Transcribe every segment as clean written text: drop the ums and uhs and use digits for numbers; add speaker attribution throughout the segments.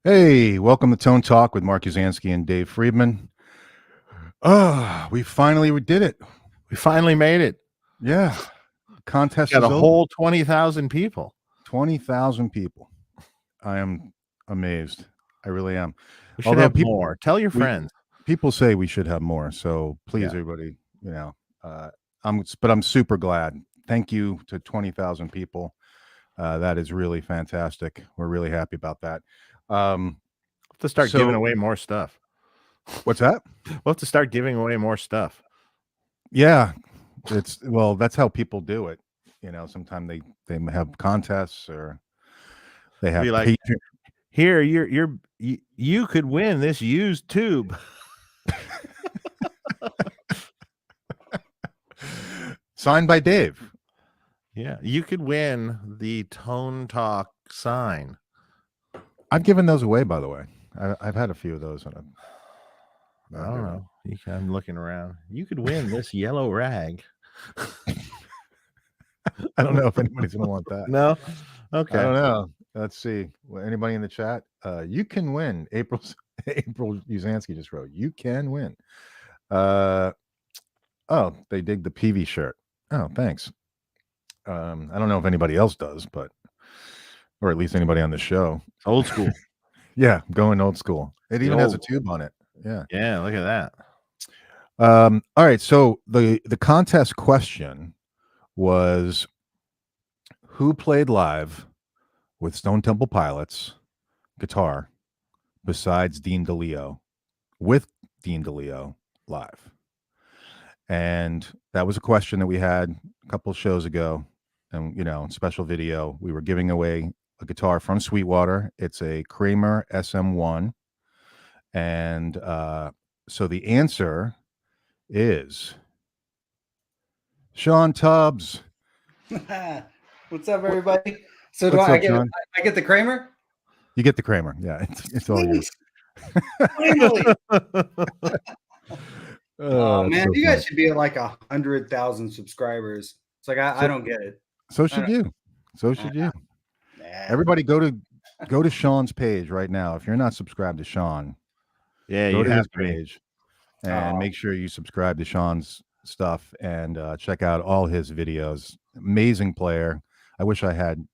Speaker 1: Hey, welcome to Tone Talk with Mark Uzansky and Dave Friedman. We finally did it.
Speaker 2: We finally made it.
Speaker 1: Yeah. Contest
Speaker 2: Got
Speaker 1: is
Speaker 2: a
Speaker 1: over.
Speaker 2: whole 20,000 people.
Speaker 1: 20,000 people. I am amazed. I really am.
Speaker 2: We should have more. Tell your friends.
Speaker 1: People say we should have more. So please, everybody, I'm super glad. Thank you to 20,000 people. That is really fantastic. We're really happy about that.
Speaker 2: We'll have to start giving away more stuff.
Speaker 1: What's that?
Speaker 2: We'll have to start giving away more stuff.
Speaker 1: Yeah. That's how people do it. Sometimes they have contests or they have
Speaker 2: like, here, you could win this used tube.
Speaker 1: Signed by Dave.
Speaker 2: Yeah, you could win the Tone Talk sign.
Speaker 1: I've given those away, by the way. I've had a few of those.
Speaker 2: I don't know. I'm looking around. You could win this yellow rag.
Speaker 1: I don't know if anybody's going to want that.
Speaker 2: No? Okay.
Speaker 1: I don't know. Let's see. Anybody in the chat? You can win. April Uzansky just wrote, you can win. Oh, they dig the PV shirt. Oh, thanks. I don't know if anybody else does, or at least anybody on the show.
Speaker 2: Old school.
Speaker 1: Yeah, going old school. It even has a tube on it. Yeah.
Speaker 2: Yeah, look at that.
Speaker 1: All right. So the contest question was, who played live with Stone Temple Pilots guitar besides Dean DeLeo, with Dean DeLeo live? And that was a question that we had a couple of shows ago. And, special video, we were giving away a guitar from Sweetwater. It's a Kramer SM-1. And so the answer is Shawn Tubbs.
Speaker 3: What's up, everybody? So do I get the Kramer?
Speaker 1: You get the Kramer. Yeah, it's all yours.
Speaker 3: Finally. Oh man,
Speaker 1: so
Speaker 3: you guys should be at like 100,000 subscribers. It's like I don't get it.
Speaker 1: So should you. So should you. Everybody go to Shawn's page right now. If you're not subscribed to Shawn, go to his page and make sure you subscribe to Shawn's stuff and check out all his videos. Amazing player. I wish I had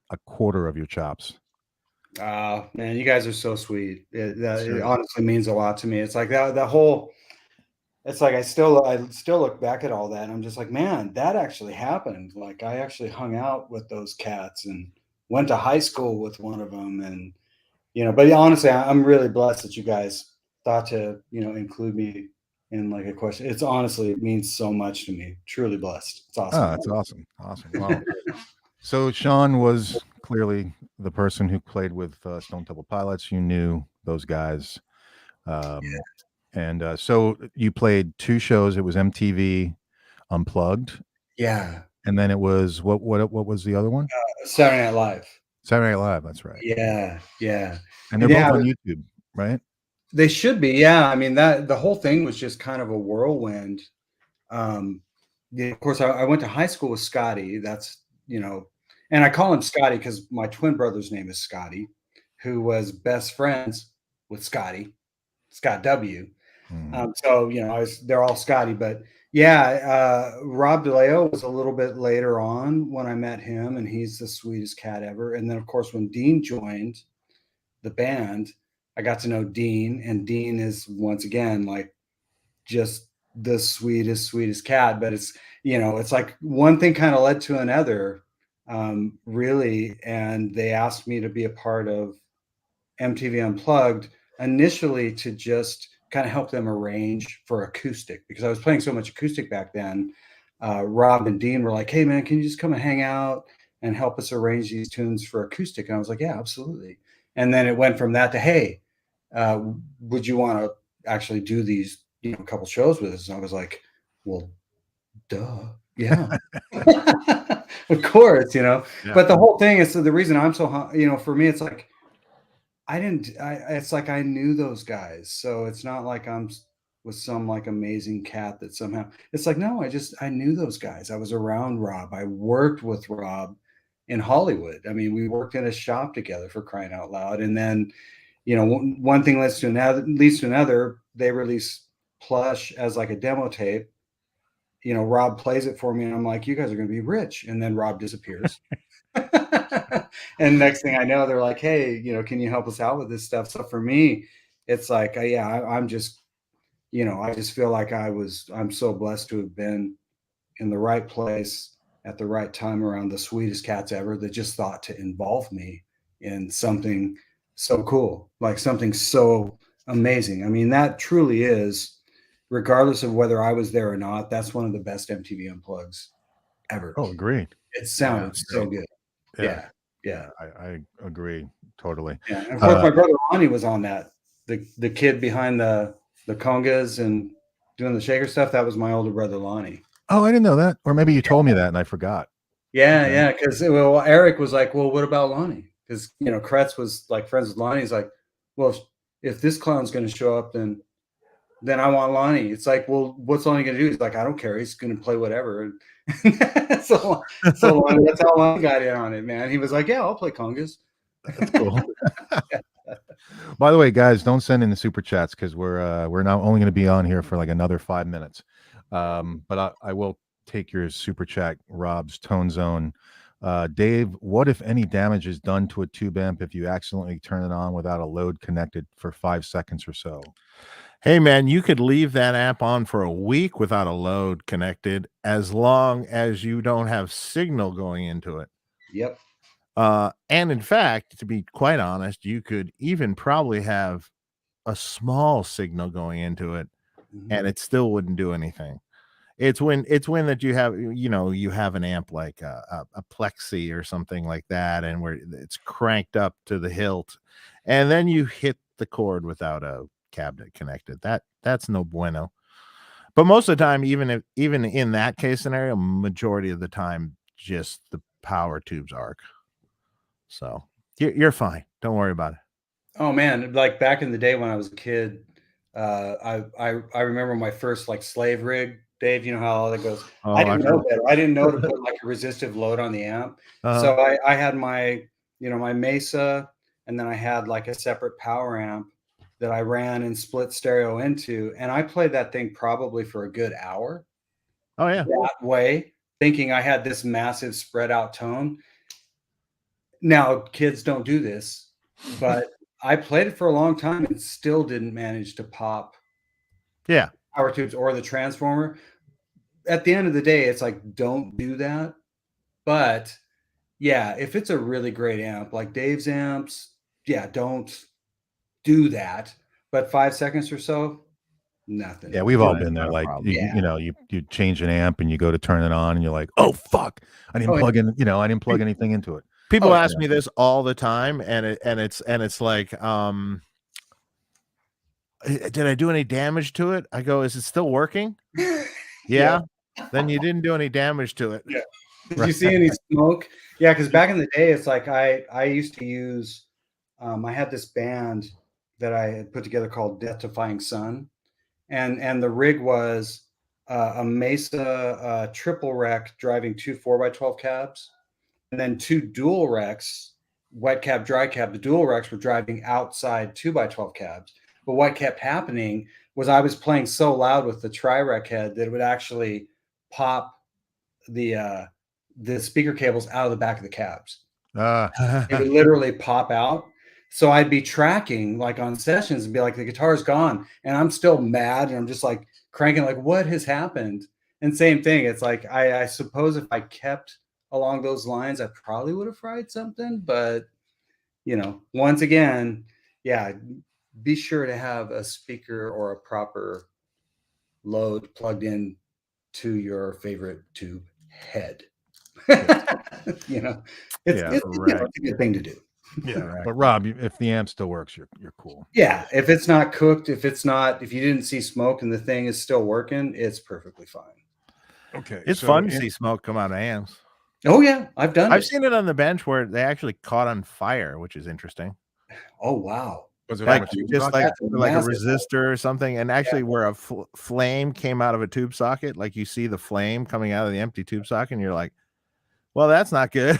Speaker 1: a quarter of your chops.
Speaker 3: Oh man, you guys are so sweet. It honestly means a lot to me. It's like that whole. It's like I still look back at all that and I'm just like, man, that actually happened. Like I actually hung out with those cats and went to high school with one of them, and but honestly, I'm really blessed that you guys thought to include me in like a question. It's honestly, it means so much to me. Truly blessed. It's awesome.
Speaker 1: Oh, it's awesome. Wow. So Shawn was clearly the person who played with Stone Temple Pilots. You knew those guys. And so you played two shows. It was MTV Unplugged.
Speaker 3: Yeah.
Speaker 1: And then it was what was the other one?
Speaker 3: Saturday Night Live.
Speaker 1: Saturday Night Live. That's right.
Speaker 3: Yeah.
Speaker 1: And they're both on YouTube, right?
Speaker 3: They should be. Yeah. I mean, the whole thing was just kind of a whirlwind. Of course, I went to high school with Scotty. That's, and I call him Scotty because my twin brother's name is Scotty, who was best friends with Scott W. So, they're all Scotty, but yeah, Rob DeLeo was a little bit later on when I met him, and he's the sweetest cat ever. And then of course, when Dean joined the band, I got to know Dean, and Dean is once again, like just the sweetest cat. But it's, it's like one thing kind of led to another, really. And they asked me to be a part of MTV Unplugged initially to just kind of help them arrange for acoustic, because I was playing so much acoustic back then. Rob and Dean were like, hey man, can you just come and hang out and help us arrange these tunes for acoustic? And I was like, yeah, absolutely. And then it went from that to, hey, would you want to actually do these, a couple shows with us? And I was like, well, duh. Yeah, of course,
Speaker 2: Yeah.
Speaker 3: But the whole thing is, so the reason I'm so, for me, it's like, it's like I knew those guys. So it's not like I'm with some like amazing cat that somehow, it's like, no, I knew those guys. I was around Rob. I worked with Rob in Hollywood. I mean, we worked in a shop together, for crying out loud. And then, one thing leads to another. They release Plush as like a demo tape. Rob plays it for me, and I'm like, you guys are going to be rich. And then Rob disappears. And next thing I know, they're like, hey, can you help us out with this stuff? So for me, it's like, I'm just, I just feel like I'm so blessed to have been in the right place at the right time around the sweetest cats ever that just thought to involve me in something so cool, like something so amazing. I mean, that truly is, regardless of whether I was there or not, that's one of the best MTV Unplugs ever.
Speaker 1: Oh, agreed.
Speaker 3: It sounded so good. Yeah.
Speaker 1: I agree totally.
Speaker 3: Yeah. And of course, my brother Lonnie was on that. The kid behind the congas and doing the shaker stuff. That was my older brother Lonnie.
Speaker 1: Oh, I didn't know that. Or maybe you told me that and I forgot.
Speaker 3: Yeah. Because Eric was like, well, what about Lonnie? Because Kretz was like friends with Lonnie. He's like, well, if this clown's going to show up, then I want Lonnie. It's like, well, what's Lonnie going to do? He's like, I don't care. He's going to play whatever. so Lonnie, that's how Lonnie got in on it, man. He was like, yeah, I'll play congas.
Speaker 1: That's cool. By the way, guys, don't send in the super chats because we're now only going to be on here for like another 5 minutes. But I will take your super chat, Rob's Tone Zone. Dave, what if any damage is done to a tube amp if you accidentally turn it on without a load connected for 5 seconds or so?
Speaker 2: Hey, man, you could leave that amp on for a week without a load connected as long as you don't have signal going into it.
Speaker 3: Yep.
Speaker 2: And in fact, to be quite honest, you could even probably have a small signal going into it and it still wouldn't do anything. It's when that you have, you have an amp like a Plexi or something like that, and where it's cranked up to the hilt, and then you hit the cord without a cabinet connected. That's no bueno. But most of the time, even in that case scenario, majority of the time, just the power tubes arc. So you're fine. Don't worry about it.
Speaker 3: Oh man, like back in the day when I was a kid, I remember my first like slave rig. Dave, you know how all that goes.
Speaker 2: Oh,
Speaker 3: I didn't know better. I didn't know to put like a resistive load on the amp. So I had my my Mesa, and then I had like a separate power amp that I ran and split stereo into, and I played that thing probably for a good hour.
Speaker 2: Oh yeah,
Speaker 3: that way, thinking I had this massive spread out tone. Now kids don't do this, but I played it for a long time and still didn't manage to pop.
Speaker 2: Yeah,
Speaker 3: power tubes or the transformer. At the end of the day, it's like, don't do that. But yeah, if it's a really great amp, like Dave's amps, yeah, don't do that. But 5 seconds or so, nothing.
Speaker 1: Yeah, we've all been there. Like you change an amp and you go to turn it on and you're like, oh fuck, I didn't plug in, I didn't plug anything into it.
Speaker 2: People ask me this all the time, and it's like, did I do any damage to it? I go, is it still working? Yeah. Then you didn't do any damage to it.
Speaker 3: Yeah. Did you see any smoke? Yeah, because back in the day, it's like I used to use. I had this band that I had put together called Death Defying Sun, and the rig was a Mesa triple rec driving 2 4x12 cabs, and then 2 dual recs, wet cab, dry cab. The dual recs were driving outside 2x12 cabs. But what kept happening was I was playing so loud with the tri-rec head that it would actually pop the speaker cables out of the back of the cabs. It would literally pop out. So I'd be tracking like on sessions and be like, the guitar's gone, and I'm still mad, and I'm just like cranking, like, what has happened? And same thing. It's like I suppose if I kept along those lines, I probably would have fried something. But once again, yeah, be sure to have a speaker or a proper load plugged in to your favorite tube head. It's a good thing to do.
Speaker 1: Yeah, but Rob, if the amp still works, you're cool.
Speaker 3: Yeah, if it's not cooked, if you didn't see smoke and the thing is still working, it's perfectly fine.
Speaker 1: Okay,
Speaker 2: it's fun to see smoke come out of amps.
Speaker 3: Oh yeah, I've
Speaker 2: seen it on the bench where they actually caught on fire, which is interesting.
Speaker 3: Oh wow.
Speaker 1: Was it
Speaker 2: like a resistor or something, and actually where a flame came out of a tube socket, like you see the flame coming out of the empty tube socket, and you're like, well, that's not good.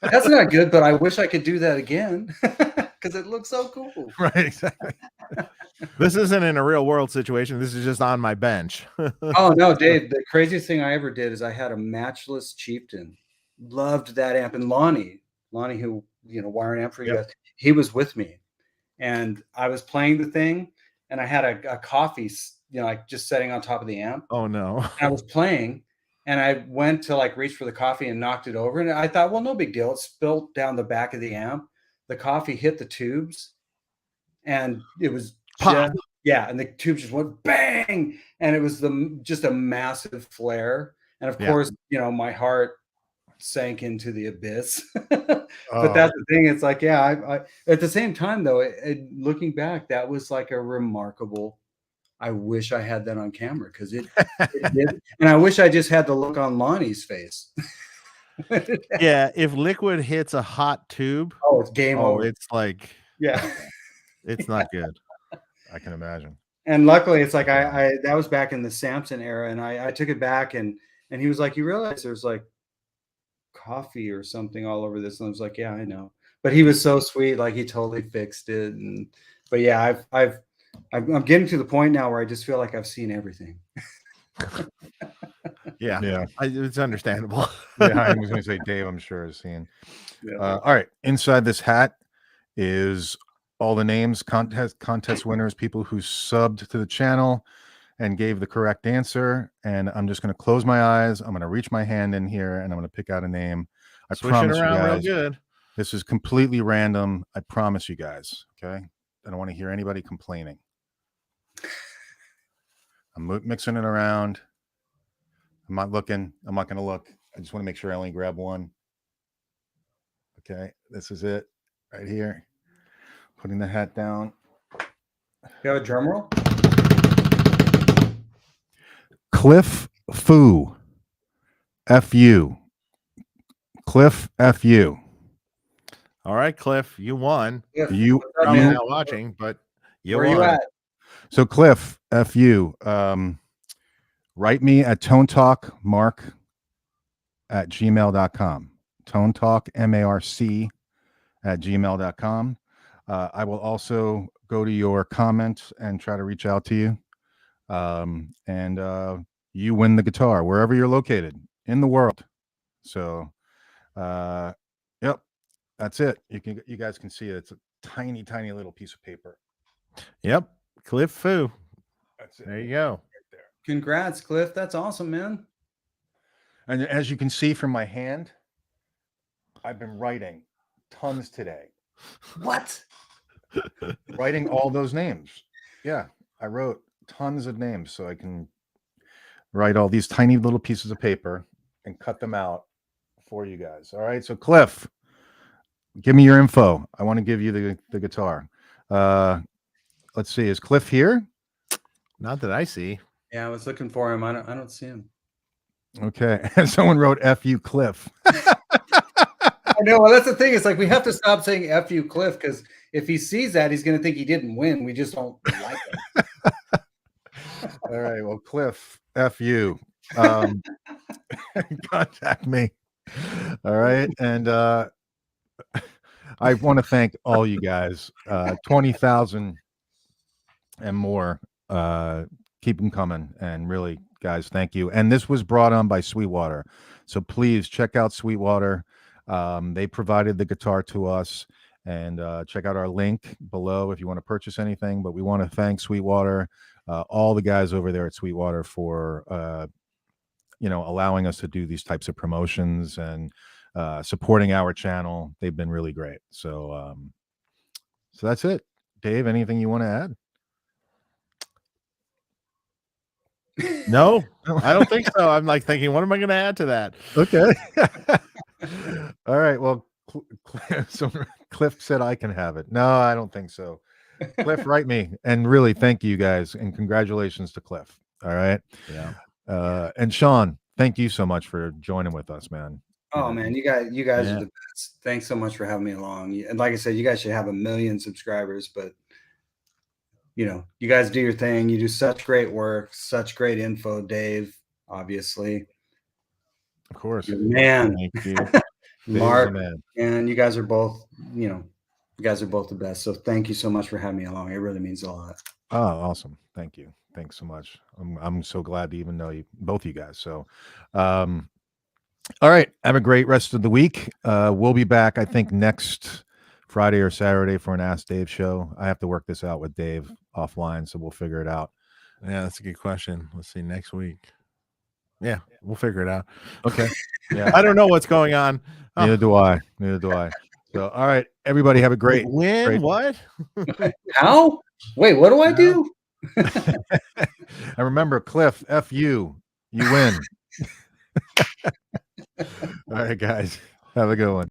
Speaker 3: That's not good, but I wish I could do that again. because it looks so cool.
Speaker 1: Right, exactly.
Speaker 2: This isn't in a real world situation. This is just on my bench.
Speaker 3: Oh no, Dave, the craziest thing I ever did is I had a Matchless Chieftain. Loved that amp. And Lonnie, who, wire an amp for you guys, he was with me. And I was playing the thing, and I had a coffee, like just setting on top of the amp.
Speaker 2: Oh no.
Speaker 3: And I was playing, and I went to like reach for the coffee and knocked it over. And I thought, well, no big deal. It spilled down the back of the amp. The coffee hit the tubes, and it was
Speaker 2: Pop.
Speaker 3: and the tubes just went bang, and it was just a massive flare. And of course, my heart sank into the abyss. But that's the thing. It's like, I at the same time though, looking back, that was like a remarkable. I wish I had that on camera because it did, and I wish I just had the look on Lonnie's face.
Speaker 2: Yeah, if liquid hits a hot tube,
Speaker 3: it's game over.
Speaker 2: It's like, it's not good.
Speaker 1: I can imagine.
Speaker 3: And luckily, it's like I that was back in the Samson era, and I took it back, and he was like, "You realize there's like coffee or something all over this?" And I was like, "Yeah, I know." But he was so sweet, like he totally fixed it. But yeah, I'm getting to the point now where I just feel like I've seen everything.
Speaker 2: Yeah. It's understandable.
Speaker 1: Yeah, I was going to say, Dave, I'm sure has seen. All right, inside this hat is all the names, contest winners, people who subbed to the channel and gave the correct answer. And I'm just going to close my eyes. I'm going to reach my hand in here, and I'm going to pick out a name. I promise you guys,
Speaker 2: real good.
Speaker 1: This is completely random. I promise you guys. Okay, I don't want to hear anybody complaining. I'm mixing it around. I'm not looking. I'm not going to look. I just want to make sure I only grab one. Okay, this is it right here. Putting the hat down.
Speaker 3: You have a drum roll?
Speaker 1: Cliff Fu. F-U. Cliff F-U.
Speaker 2: All right, Cliff, you won.
Speaker 1: You
Speaker 2: probably not watching, but you
Speaker 3: Where
Speaker 2: won.
Speaker 3: you at?
Speaker 1: So Cliff F-U. Write me at tonetalkmark@gmail.com. Tonetalk, M-A-R-C @gmail.com. I will also go to your comments and try to reach out to you. And you win the guitar wherever you're located in the world. So, yep, that's it. You guys can see it. It's a tiny, tiny little piece of paper.
Speaker 2: Yep, Cliff Fu.
Speaker 1: That's it.
Speaker 2: There you go.
Speaker 1: Right there.
Speaker 3: Congrats, Cliff. That's awesome, man.
Speaker 1: And as you can see from my hand, I've been writing tons today.
Speaker 3: What?
Speaker 1: Writing all those names. Yeah, I wrote tons of names so I can write all these tiny little pieces of paper and cut them out for you guys. All right, so Cliff, give me your info. I want to give you the guitar. Let's see, is Cliff here?
Speaker 2: Not that I see.
Speaker 3: Yeah, I was looking for him. I don't see him.
Speaker 1: Okay, and someone wrote "F you, Cliff."
Speaker 3: I know. Well, that's the thing. It's like we have to stop saying "F you, Cliff," because if he sees that, he's going to think he didn't win. We just don't like it.
Speaker 1: All right, well, Cliff, F you. Contact me. All right, and I want to thank all you guys. 20,000 and more. Keep them coming, and really, guys, thank you. And this was brought on by Sweetwater, so please check out Sweetwater. They provided the guitar to us, and check out our link below if you want to purchase anything. But we want to thank Sweetwater, all the guys over there at Sweetwater for allowing us to do these types of promotions and supporting our channel. They've been really great. So that's it. Dave, anything you want to add?
Speaker 2: No, I don't think so. I'm like thinking, what am I going to add to that?
Speaker 1: Okay. All right. Well, so Cliff said I can have it. No, I don't think so. Cliff, write me. And really, thank you guys, and congratulations to Cliff. All right.
Speaker 2: Yeah.
Speaker 1: And Shawn, thank you so much for joining with us, man.
Speaker 3: Oh man, you guys are the best. Thanks so much for having me along. And like I said, you guys should have 1 million subscribers, but you guys do your thing. You do such great work, such great info, Dave, obviously.
Speaker 1: Of course.
Speaker 3: Man.
Speaker 1: Thank you.
Speaker 3: Mark, and you guys are both, You guys are both the best. So thank you so much for having me along. It really means a lot.
Speaker 1: Oh, awesome. Thank you. Thanks so much. I'm so glad to even know you, both of you guys. So, all right. Have a great rest of the week. We'll be back, I think, next Friday or Saturday for an Ask Dave show. I have to work this out with Dave offline, so we'll figure it out.
Speaker 2: Yeah, that's a good question. Let's see next week. Yeah, we'll figure it out.
Speaker 1: Okay. Yeah.
Speaker 2: I don't know what's going on.
Speaker 1: Neither do I. Neither do I. So, all right, everybody, have a great
Speaker 2: win.
Speaker 1: great-
Speaker 2: What?
Speaker 3: How? Wait, what do I do?
Speaker 1: And remember, Cliff, F you win. All right, guys, have a good one.